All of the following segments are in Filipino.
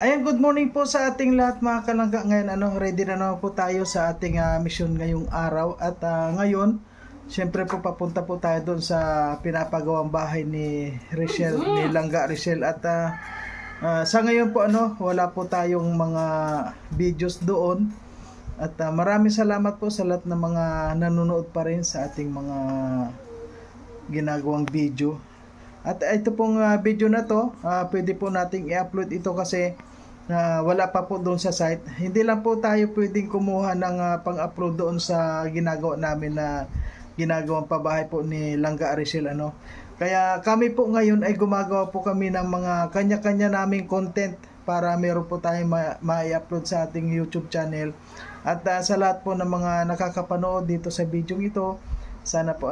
Ayan, good morning po sa ating lahat mga kalangga. Ngayon, ready na naman po tayo sa ating mission ngayong araw. At ngayon, syempre po papunta po tayo doon sa pinapagawang bahay ni Richelle, ni Langga Richelle. At sa ngayon po, wala po tayong mga videos doon. At maraming salamat po sa lahat ng mga nanonood pa rin sa ating mga ginagawang video. At ito pong video na to, pwede po nating i-upload ito kasi wala pa po doon sa site. Hindi lang po tayo pwedeng kumuha ng pang-upload doon sa ginagawa namin na ginagawang pabahay po ni Langga Richelle. Kaya kami po ngayon ay gumagawa po kami ng mga kanya-kanya naming content para meron po tayong ma-upload sa ating YouTube channel. At sa lahat po ng mga nakakapanood dito sa video ito, sana po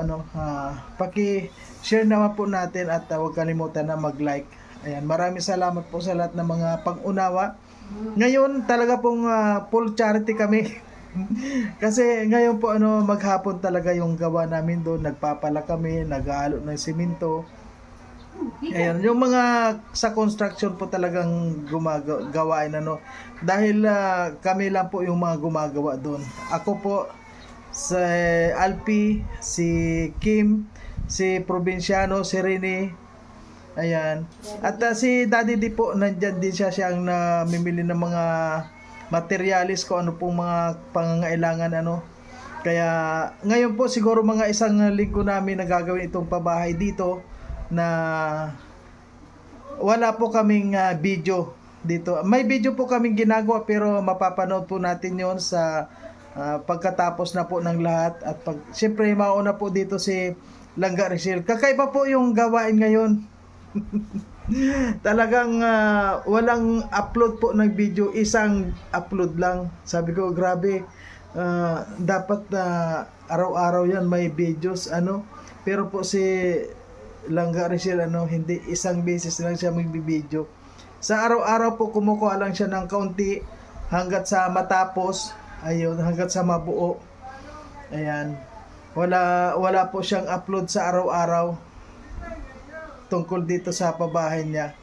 paki-share naman po natin at huwag kalimutan na mag-like. Ayan, maraming salamat po sa lahat ng mga pag-unawa. Ngayon talaga pong full charity kami. Kasi ngayon po maghapon talaga yung gawa namin doon, nagpapala kami, naghahalo ng simento. Ayan, yung mga sa construction po talagang gumagawain dahil kami lang po yung mga gumagawa doon. Ako po, si Alpi, si Kim, si Provinciano, si Rene, ayan. At si Daddy D po, nandyan din siyang namimili ng mga materialis ko, ano pong mga pangangailangan, Kaya ngayon po siguro mga isang linggo namin nagagawin itong pabahay dito na wala po kaming video dito. May video po kaming ginagawa pero mapapanood po natin yon sa pagkatapos na po ng lahat. At siyempre mauna po dito si Langga Richelle. Kakaiba po yung gawain ngayon. Talagang walang upload po ng video, isang upload lang. Sabi ko grabe, dapat araw-araw yan may videos pero po si Langga Richelle hindi, isang beses lang siya magbibideo. Sa araw-araw po kumukuha lang siya ng kaunti hanggat sa matapos. Ayun, hanggat sa mabuo. Ayan. Wala po siyang upload sa araw-araw tungkol dito sa pabahay niya.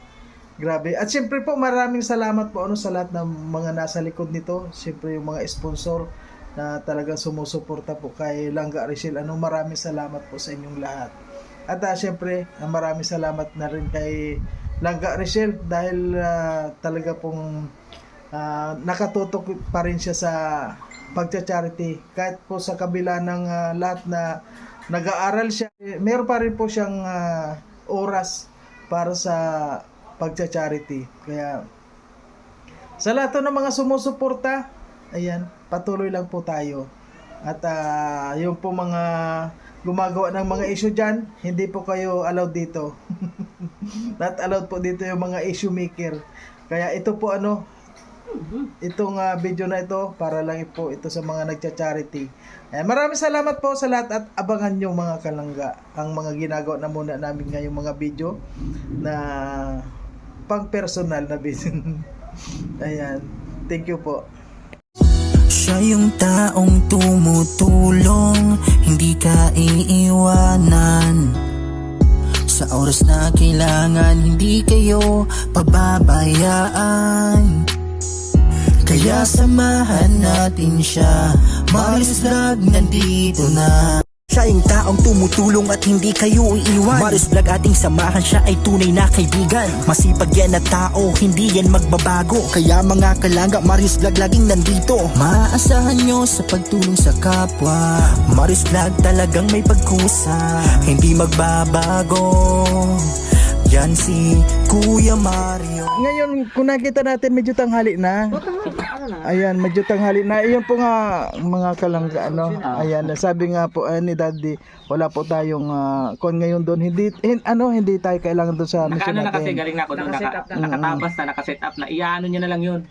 Grabe. At siyempre po maraming salamat po sa lahat ng mga nasa likod nito. Siyempre yung mga sponsor na talagang sumusuporta po kay Langga Richelle. Maraming salamat po sa inyong lahat. At siyempre maraming salamat na rin kay Langga Richelle dahil talaga pong nakatutok pa rin siya sa pagcha-charity. Kahit po sa kabila ng lahat na nag-aaral siya, meron pa rin po siyang oras para sa pagcha-charity. Kaya sa lahat ng mga sumusuporta, ayan, patuloy lang po tayo. At yung po mga gumagawa ng mga issue dyan, hindi po kayo allowed dito. Not allowed po dito yung mga issue maker. Kaya ito po itong video na ito para lang po ito sa mga nagcha-charity. Maraming salamat po sa lahat at abangan nyo mga kalangga ang mga ginagawa na muna namin ngayong mga video na pang personal na video. Ayan, thank you po. Siya yung taong tumutulong, hindi ka iiwanan. Sa oras na kailangan, hindi kayo pababayaan. Kaya samahan natin siya, Marius Vlog nandito na. Siya yung taong tumutulong at hindi kayo iiwan. Marius Vlog ating samahan, siya ay tunay na kaibigan. Masipag yan na tao, hindi yan magbabago. Kaya mga kalangga, Marius Vlog laging nandito. Maaasahan nyo sa pagtulong sa kapwa. Marius Vlog talagang may pagkusa, hindi magbabago. Yan si Kuya Mario. Ngayon, kung nakita natin medyo tanghali na. Ayan, medyo tanghali na. Iyon po nga mga kalangga Ayan, sabi nga po ni Daddy, wala po tayong kon ngayon doon. Hindi tayo kailangan doon sa mission na kasi natin. galing na ako doon, nakatabas na, nakaset up na. Iyaano niya na lang yun.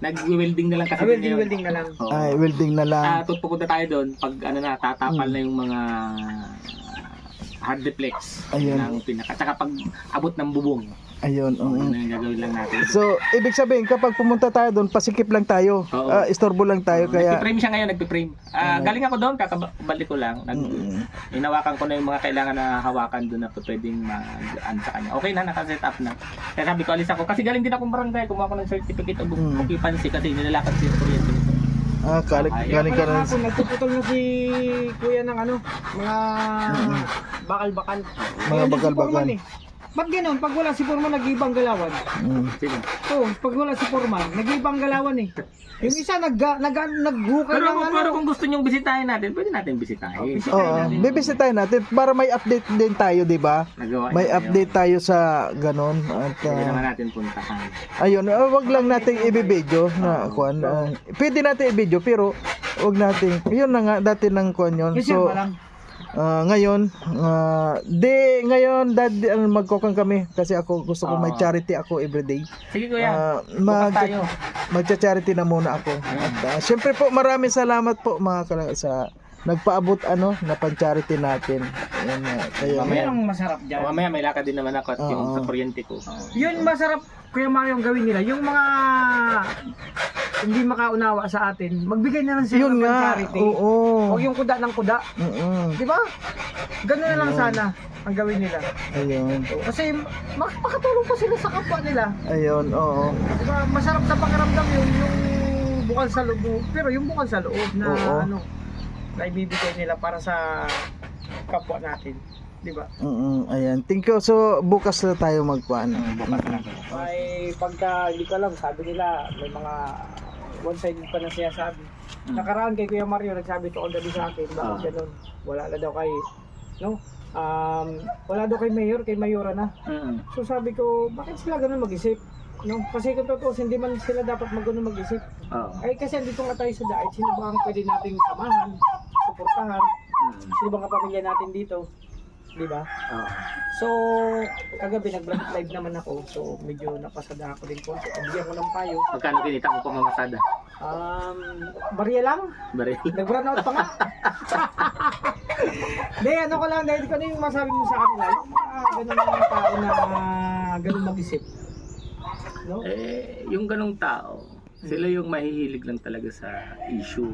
Nag-welding na lang kasi. Welding na lang. Oo. Ay, welding na lang. Pupunta tayo doon pag tatapal na yung mga hard deflex Ayun. ng pinaka. Tsaka pag abot ng bubong. Ayun. Yun na yung gagawin lang natin. So, ibig sabihin, kapag pumunta tayo doon, pasikip lang tayo. Oo. Istorbo lang tayo. Kaya, Nagpiprame siya ngayon, nagpiprame. Galing ako doon, kakabalik ko lang. Inawakan ko na yung mga kailangan na hawakan doon na pwedeng mag-an sa kanya. Okay na, nakaset up na. Kaya sabi ko, alis ako. Kasi galing din akong barangay, kumuha ko ng certificate of occupancy kasi nilalakad siya kuryente. galing ka na. Nagpuputol na si kuya ng ano, mga bakal-bakal. Mga Ayun, bakal-bakal. si Foreman eh. Ba't gano'n? Pag wala si Foreman, nag-ibang galawan. Sino? Oo, pag wala si Foreman, nag-ibang galawan eh. Yung isa, naghukay ng ano. Pero kung gusto nyong bisitahin natin, pwede natin bisitahin. Oo, bibisitahin natin para may update din tayo, di ba? Nagawa May niya update tayo sa ganon. At Pwede naman natin puntahan. ayun, wag lang nating i-video na kuan. Pwede natin i-video pero wag nating. Yun na nga dati nang kuan yun. Kasi So lang. ngayon, dad magkokang kami kasi ako gusto ko may charity ako everyday. Sige kuya, Mag bukas tayo. magcha-charity na muna ako. At syempre po maraming salamat po mga sa nagpaabot na pan-charity natin. Ayan, kaya Yan ang masarap dyan. Mamaya may lakad din naman ako at yung sa kuryente ko. Yun masarap, Kuya Mario, ang gawin nila. Yung mga hindi makaunawa sa atin, magbigay na lang sila yun ng nga. charity. Oo. O yung kuda ng kuda. Di ba? Ganun na lang sana ang gawin nila. Ayun. Kasi makakatulong pa sila sa kapwa nila. Ayun, oo. Di ba? Masarap sa pakiramdam yung bukal sa loob. Pero yung bukal sa loob na Oo. na ibibigay nila para sa kapwa natin. Di ba? Ayan. Thank you. So, bukas na tayo magkuhan. Bukas na. May pagka, hindi ko alam, sabi nila, may mga one-sided pa na siya sabi. Nakaraan kay Kuya Mario, nagsabi to already sa akin, bakit ganun? Wala na daw kay, no? Wala daw kay Mayor, kay Mayora na. So sabi ko, bakit sila ganun mag-isip? No? Kasi kung totoo, hindi man sila dapat mag-ganun mag-isip. Ay kasi dito nga tayo sa Daet, sino ba ang pwede nating samahan, suportahan? Sino ba ang kapamilya natin dito? Di ba? So, kagabi nag-live naman ako. So, medyo napasada ako din po. So, bigyan ko ng payo. Magkano kinita mo pang mamasada? Barya lang. Baril. Nag-run out pa nga. Hindi, ano ko lang. Dahil ko na yung masabi mo sa kanila. Yung mga ganun mga tao na ganun mag-isip. No? Yung ganong tao, sila yung mahihilig lang talaga sa issue.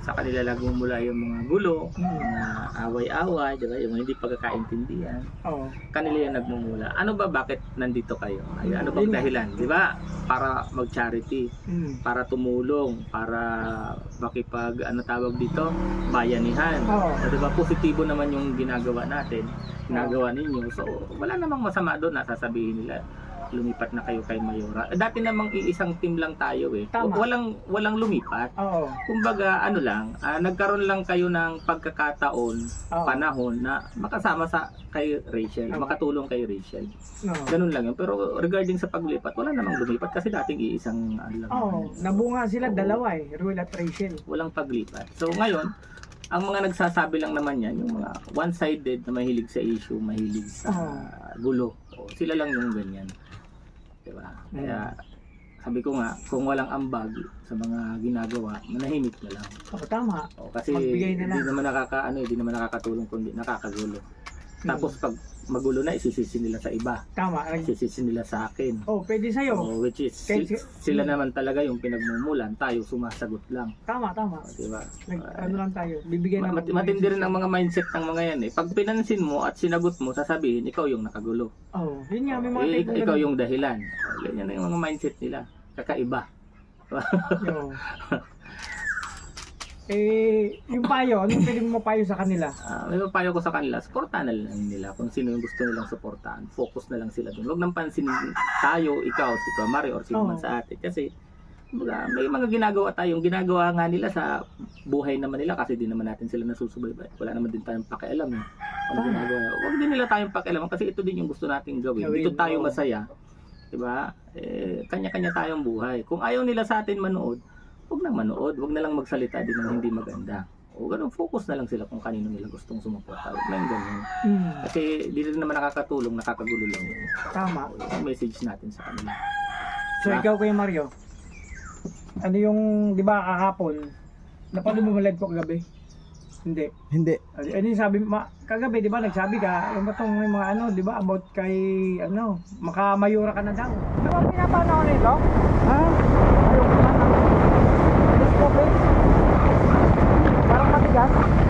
Sa kanila lang mula yung mga gulo, mga away-away, diba? Yung hindi pagkakaintindihan. Oo. Kanila yung nagmumula. Ano ba, bakit nandito kayo? Ay, ano bang dahilan? Di ba? Para mag-charity, para tumulong, para makipag, ano tawag dito, bayanihan. Di ba? Positibo naman yung ginagawa natin, ginagawa ninyo. So, wala namang masama doon na sasabihin nila lumipat na kayo kay Mayora. Dati namang iisang team lang tayo eh. Tama. Walang lumipat. Oo. Kumbaga ano lang, nagkaroon lang kayo ng pagkakataon, panahon na makasama sa kay Rachel, makatulong kay Rachel. Ganun lang yun. Pero regarding sa paglipat, wala namang lumipat kasi dating iisang ano lang. Nabunga sila dalawa eh, Ruel at Rachel. Walang paglipat. So ngayon, ang mga nagsasabi lang naman yan, yung mga one-sided na mahilig sa issue, mahilig sa gulo. Sila lang yung ganyan. Diba? Kaya sabi ko nga, kung walang ambag sa mga ginagawa, manahimik na lang. Tama. Kasi hindi naman nakakatulong kundi nakakagulo. Tapos pag magulo na, isisisi nila sa iba. Tama. Isisisi nila sa akin. Pwede sa'yo. Which is, sila naman talaga yung pinagmumulan, tayo sumasagot lang. Tama. Diba? Ano lang tayo, bibigyan naman. Matindi rin ang mga mindset ng mga yan eh. Pag pinansin mo at sinagot mo, sasabihin, ikaw yung nakagulo. Yun nga, may mga ikaw yung dahilan. Ganyan yung mga mindset nila. Kakaiba. Yung payo, anong pwede mo mapayo sa kanila? May mapayo ko sa kanila, supportahan na lang nila kung sino yung gusto nilang suportahan. Focus na lang sila doon. Huwag nang pansinin tayo, ikaw, si Mario, or sino man sa atin. Kasi may mga ginagawa tayong ginagawa nga nila sa buhay naman nila kasi di naman natin sila nasusubaybay. Wala naman din tayong pakialam eh. Ano ginagawa? Huwag din nila tayong pakialam kasi ito din yung gusto nating gawin. Dito tayo masaya. Diba? Kanya-kanya tayong buhay. Kung ayaw nila sa atin manood, huwag nang manood, huwag na lang magsalita din ng hindi maganda. O ganun, focus na lang sila kung kanino nila gustong sumuporta. Huwag na yung ganun. Kasi di rin naman nakakatulong, nakakagulo lang yun. Tama. Yung message natin sa kanila. So ikaw Kuya Mario, ano yung, di ba kahapon, napanood mo live ko kagabi? Hindi. Hindi. Ano sabi, kagabi, di ba, nagsabi ka, yung ba tong may mga ano, di ba, about kay, ano, makamayura ka na daw. Ano ba pinapano ko nito? Ha? Ayoko na. Let's go, please. Parang matigas.